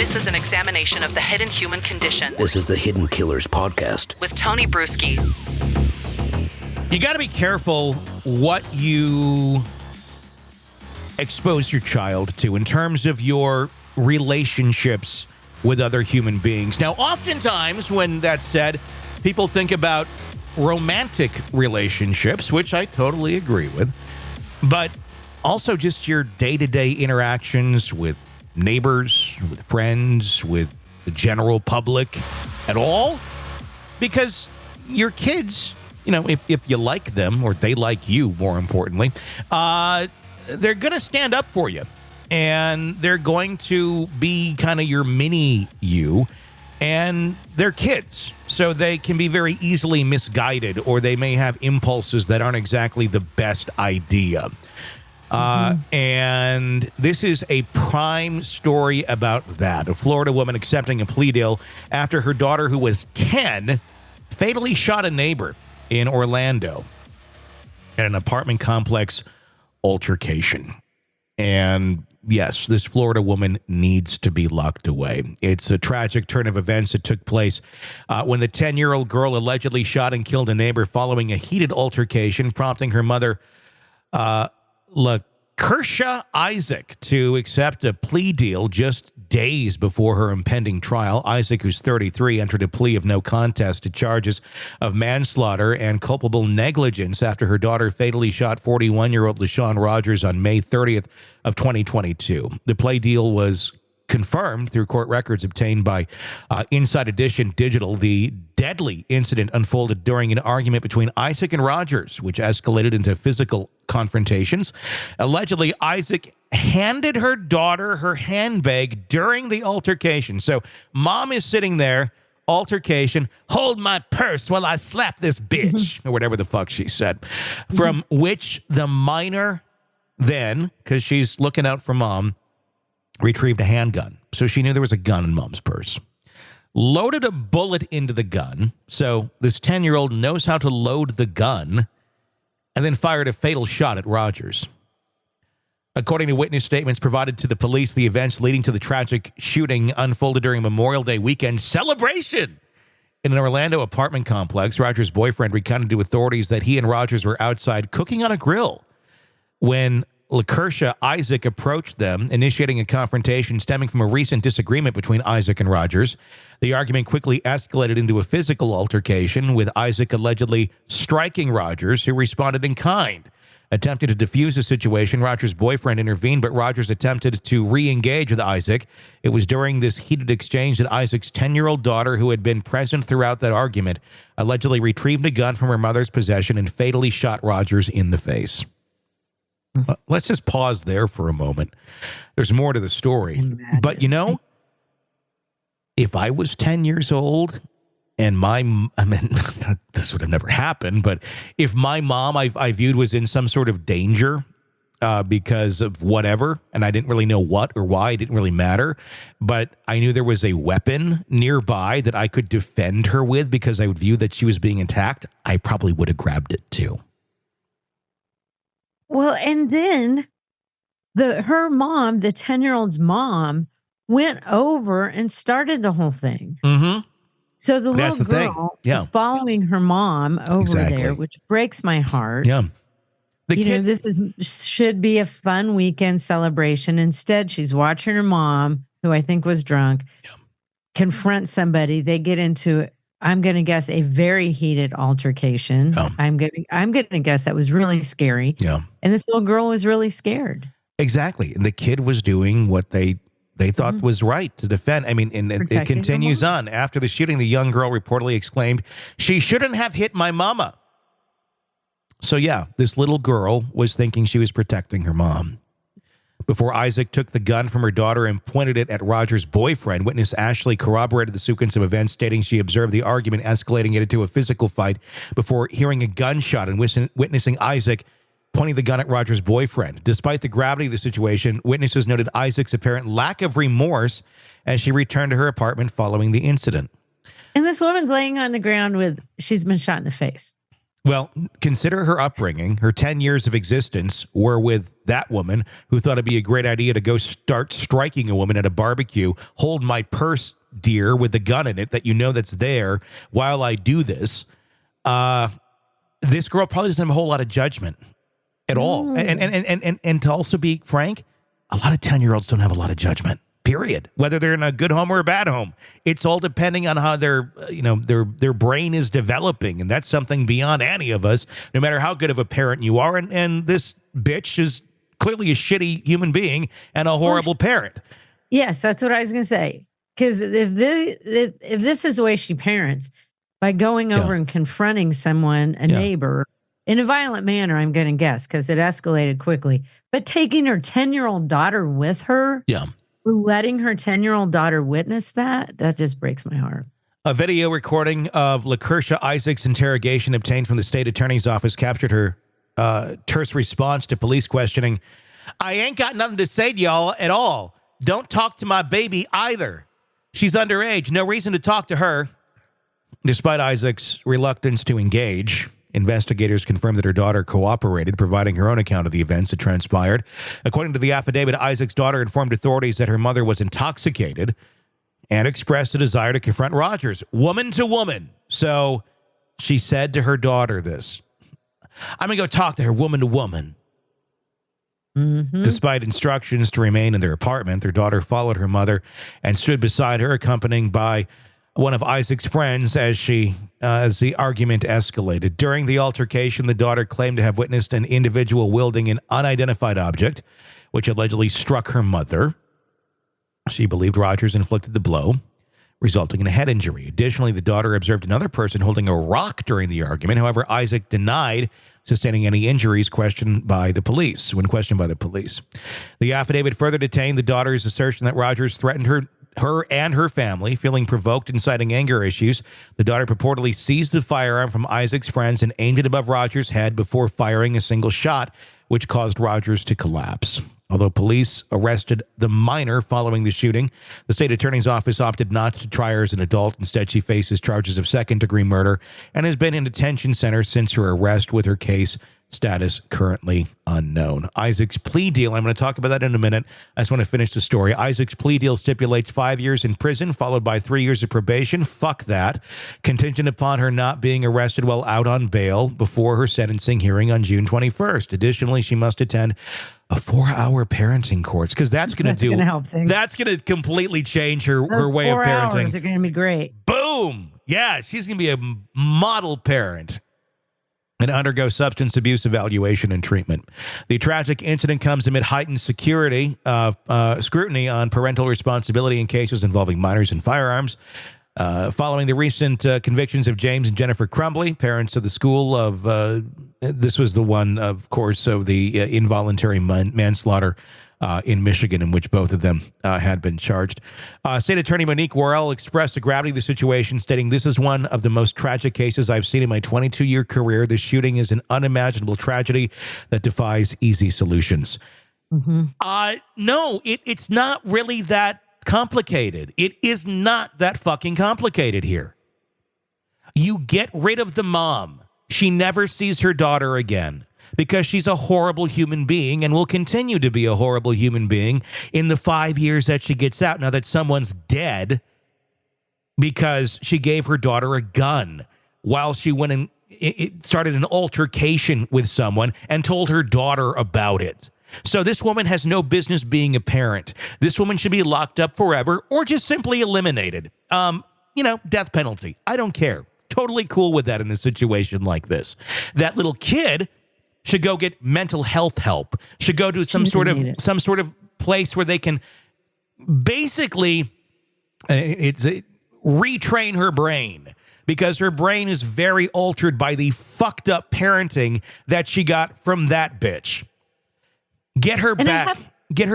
This is an examination of the hidden human condition. This is the Hidden Killers Podcast. With Tony Bruschi. You got to be careful what you expose your child to in terms of your relationships with other human beings. Now, oftentimes, when that's said, people think about romantic relationships, which I totally agree with, but also just your day-to-day interactions with neighbors, with friends, with the general public at all. Because your kids, you know, if you like them, or they like you, more importantly, they're going to stand up for you. And they're going to be kind of your mini you. And they're kids, so they can be very easily misguided, or they may have impulses that aren't exactly the best idea. And this is a prime story about that. A Florida woman accepting a plea deal after her daughter, who was 10, fatally shot a neighbor in Orlando at an apartment complex altercation. And yes, this Florida woman needs to be locked away. It's a tragic turn of events that took place when the 10-year-old girl allegedly shot and killed a neighbor following a heated altercation, prompting her mother, Lakrisha Isaac, to accept a plea deal just days before her impending trial. Isaac, who's 33, entered a plea of no contest to charges of manslaughter and culpable negligence after her daughter fatally shot 41-year-old Lashaun Rodgers on May 30th of 2022. The plea deal was confirmed through court records obtained by Inside Edition Digital. The deadly incident unfolded during an argument between Isaac and Rodgers, which escalated into physical confrontations. Allegedly, Isaac handed her daughter her handbag during the altercation. So mom is sitting there, altercation, hold my purse while I slap this bitch, or whatever the fuck she said, from which the minor then, because she's looking out for mom, retrieved a handgun. So she knew there was a gun in mom's purse. Loaded a bullet into the gun. So this 10-year-old knows how to load the gun, and then fired a fatal shot at Rodgers. According to witness statements provided to the police, the events leading to the tragic shooting unfolded during Memorial Day weekend celebration in an Orlando apartment complex. Rodgers' boyfriend recounted to authorities that he and Rodgers were outside cooking on a grill when Lakrisha Isaac approached them, initiating a confrontation stemming from a recent disagreement between Isaac and Rodgers. The argument quickly escalated into a physical altercation, with Isaac allegedly striking Rodgers, who responded in kind. Attempting to defuse the situation, Rodgers' boyfriend intervened, but Rodgers attempted to re-engage with Isaac. It was during this heated exchange that Isaac's 10-year-old daughter, who had been present throughout that argument, allegedly retrieved a gun from her mother's possession and fatally shot Rodgers in the face. Let's just pause there for a moment. There's more to the story. Imagine. But, you know, if I was 10 years old and this would have never happened, but if my mom I viewed was in some sort of danger because of whatever, and I didn't really know what or why, it didn't really matter, but I knew there was a weapon nearby that I could defend her with because I would view that she was being attacked, I probably would have grabbed it too. Well, and then her mom, the 10-year-old's mom, went over and started the whole thing. Mm-hmm. So the That's little the girl thing. Yeah. is following her mom over Exactly. there, which breaks my heart. Yeah. This should be a fun weekend celebration. Instead, she's watching her mom, who I think was drunk, confront somebody. They get into, I'm going to guess, a very heated altercation. Yeah. I'm going to guess that was really scary. Yeah. And this little girl was really scared. Exactly. And the kid was doing what they thought was right to defend. I mean, and it continues on. After the shooting, the young girl reportedly exclaimed, "She shouldn't have hit my mama." So yeah, this little girl was thinking she was protecting her mom. Before Isaac took the gun from her daughter and pointed it at Rodgers' boyfriend, witness Ashley corroborated the sequence of events, stating she observed the argument escalating it into a physical fight before hearing a gunshot and witnessing Isaac pointing the gun at Rodgers' boyfriend. Despite the gravity of the situation, witnesses noted Isaac's apparent lack of remorse as she returned to her apartment following the incident. And this woman's laying on the ground she's been shot in the face. Well, consider her upbringing. Her 10 years of existence were with that woman who thought it'd be a great idea to go start striking a woman at a barbecue. Hold my purse, dear, with the gun in it that you know that's there while I do this. This girl probably doesn't have a whole lot of judgment at all. And to also be frank, a lot of 10-year-olds don't have a lot of judgment. Period. Whether they're in a good home or a bad home, it's all depending on how their brain is developing, and that's something beyond any of us. No matter how good of a parent you are, and this bitch is clearly a shitty human being and a horrible parent. Yes, that's what I was going to say. Because if this is the way she parents, by going over and confronting someone, a neighbor, in a violent manner, I'm going to guess, because it escalated quickly. But taking her 10-year-old daughter with her. Yeah. Letting her 10-year-old daughter witness that just breaks my heart. A video recording of Lakrisha Isaac's interrogation obtained from the state attorney's office captured her terse response to police questioning. I ain't got nothing to say to y'all at all. Don't talk to my baby either. She's underage. No reason to talk to her. Despite Isaac's reluctance to engage, investigators confirmed that her daughter cooperated, providing her own account of the events that transpired. According to the affidavit, Isaac's daughter informed authorities that her mother was intoxicated and expressed a desire to confront Rodgers, woman to woman. So she said to her daughter this, I'm going to go talk to her woman to woman. Mm-hmm. Despite instructions to remain in their apartment, their daughter followed her mother and stood beside her, accompanied by one of Isaac's friends as the argument escalated. During the altercation, the daughter claimed to have witnessed an individual wielding an unidentified object, which allegedly struck her mother. She believed Rodgers inflicted the blow, resulting in a head injury. Additionally, the daughter observed another person holding a rock during the argument. However, Isaac denied sustaining any injuries when questioned by the police. The affidavit further detained the daughter's assertion that Rodgers threatened her and her family. Feeling provoked and citing anger issues, the daughter purportedly seized the firearm from Isaac's friends and aimed it above Rodgers' head before firing a single shot, which caused Rodgers to collapse. Although police arrested the minor following the shooting, the state attorney's office opted not to try her as an adult. Instead, she faces charges of second-degree murder and has been in detention center since her arrest, with her case status currently unknown. Isaac's plea deal, I'm going to talk about that in a minute. I just want to finish the story. Isaac's plea deal stipulates 5 years in prison, followed by 3 years of probation. Fuck that. Contingent upon her not being arrested while out on bail before her sentencing hearing on June 21st. Additionally, she must attend a 4-hour parenting course, because that's going to help things. That's going to completely change her way of parenting. 4 hours are going to be great. Boom. Yeah, she's going to be a model parent and undergo substance abuse evaluation and treatment. The tragic incident comes amid heightened scrutiny on parental responsibility in cases involving minors and firearms. Following the recent convictions of James and Jennifer Crumbly, parents of the school of, this was the one, of course, of the involuntary manslaughter in Michigan, in which both of them had been charged. State Attorney Monique Worrell expressed the gravity of the situation, stating, "This is one of the most tragic cases I've seen in my 22-year career. This shooting is an unimaginable tragedy that defies easy solutions." Mm-hmm. No, it's not really that complicated. It is not that fucking complicated here. You get rid of the mom. She never sees her daughter again, because she's a horrible human being and will continue to be a horrible human being in the 5 years that she gets out. Now that someone's dead because she gave her daughter a gun while she went and started an altercation with someone and told her daughter about it. So this woman has no business being a parent. This woman should be locked up forever or just simply eliminated. Death penalty. I don't care. Totally cool with that in a situation like this. That little kid should go get mental health help, should go to some sort of place where they can basically retrain her brain, because her brain is very altered by the fucked up parenting that she got from that bitch. Get her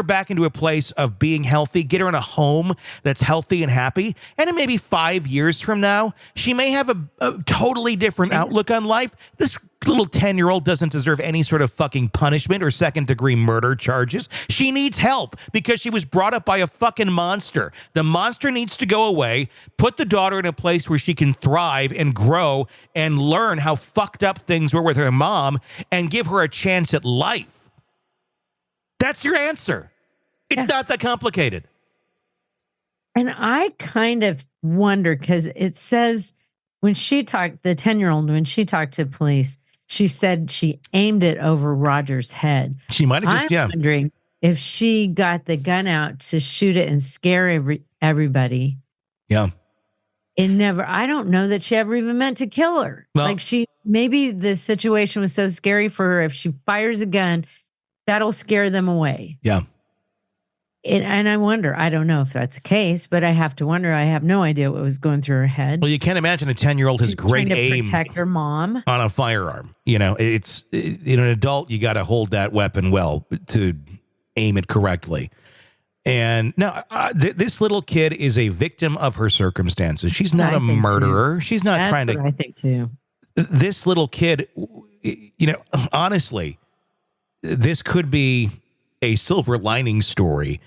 back into a place of being healthy. Get her in a home that's healthy and happy. And in maybe 5 years from now, she may have a totally different outlook on life. This little 10-year-old doesn't deserve any sort of fucking punishment or second-degree murder charges. She needs help because she was brought up by a fucking monster. The monster needs to go away, put the daughter in a place where she can thrive and grow and learn how fucked up things were with her mom and give her a chance at life. That's your answer. It's not that complicated. And I kind of wonder, because it says when she talked, the 10-year-old, when she talked to police, she said she aimed it over Rodgers' head. She might have just, I'm wondering if she got the gun out to shoot it and scare everybody. Yeah. I don't know that she ever even meant to kill her. Well, maybe the situation was so scary for her. If she fires a gun, that'll scare them away. Yeah. And I wonder, I don't know if that's the case, but I have to wonder. I have no idea what was going through her head. Well, you can't imagine a 10-year-old has great aim. Protect her mom on a firearm. You know, in an adult, you got to hold that weapon well to aim it correctly. And now this little kid is a victim of her circumstances. She's not a murderer. She's not trying to. I think too. This little kid, you know, honestly, this could be a silver lining story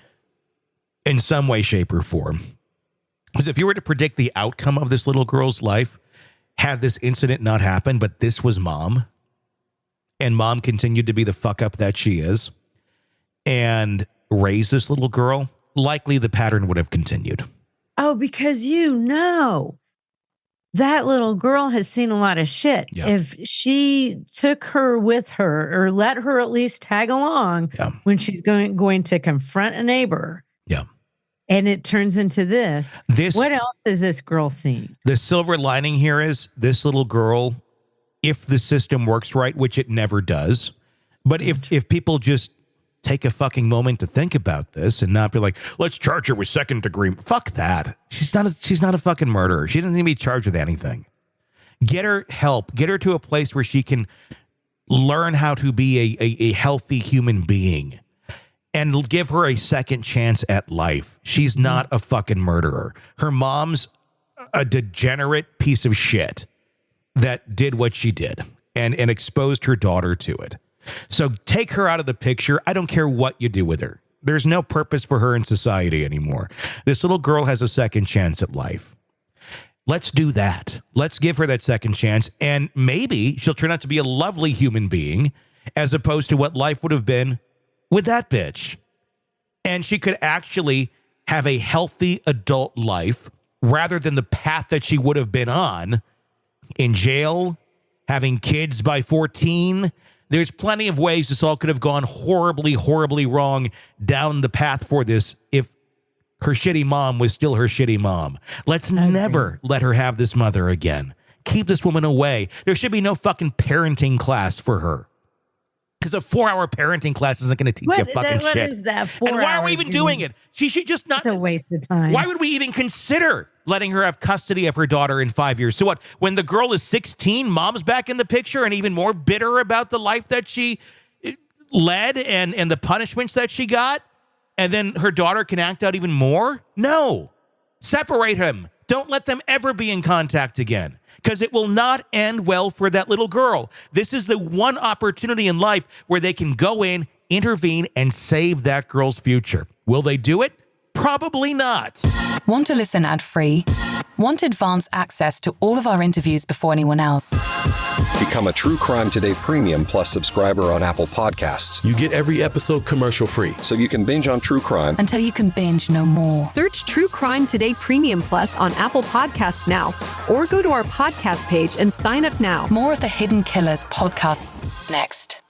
in some way, shape, or form. Because if you were to predict the outcome of this little girl's life, had this incident not happened, but this was mom, and mom continued to be the fuck up that she is, and raised this little girl, likely the pattern would have continued. Oh, because that little girl has seen a lot of shit. Yeah. If she took her with her, or let her at least tag along when she's going to confront a neighbor. Yeah. And it turns into this. What else has this girl seen? The silver lining here is this little girl, if the system works right, which it never does, but if people just take a fucking moment to think about this and not be like, let's charge her with second degree. Fuck that. She's not a fucking murderer. She doesn't need to be charged with anything. Get her help. Get her to a place where she can learn how to be a healthy human being. And give her a second chance at life. She's not a fucking murderer. Her mom's a degenerate piece of shit that did what she did and exposed her daughter to it. So take her out of the picture. I don't care what you do with her. There's no purpose for her in society anymore. This little girl has a second chance at life. Let's do that. Let's give her that second chance. And maybe she'll turn out to be a lovely human being as opposed to what life would have been with that bitch. And she could actually have a healthy adult life rather than the path that she would have been on in jail, having kids by 14. There's plenty of ways this all could have gone horribly, horribly wrong down the path for this if her shitty mom was still her shitty mom. Let's never let her have this mother again. Keep this woman away. There should be no fucking parenting class for her. Because a 4-hour parenting class isn't going to teach you fucking shit. What is that? And why are we even doing it? She should just not. It's a waste of time. Why would we even consider letting her have custody of her daughter in 5 years? So what? When the girl is 16, mom's back in the picture and even more bitter about the life that she led and the punishments that she got? And then her daughter can act out even more? No. Separate him. Don't let them ever be in contact again, because it will not end well for that little girl. This is the one opportunity in life where they can go in, intervene, and save that girl's future. Will they do it? Probably not. Want to listen ad-free? Want advanced access to all of our interviews before anyone else? Become a True Crime Today Premium Plus subscriber on Apple Podcasts. You get every episode commercial-free. So you can binge on True Crime until you can binge no more. Search True Crime Today Premium Plus on Apple Podcasts now, or go to our podcast page and sign up now. More of the Hidden Killers podcast next.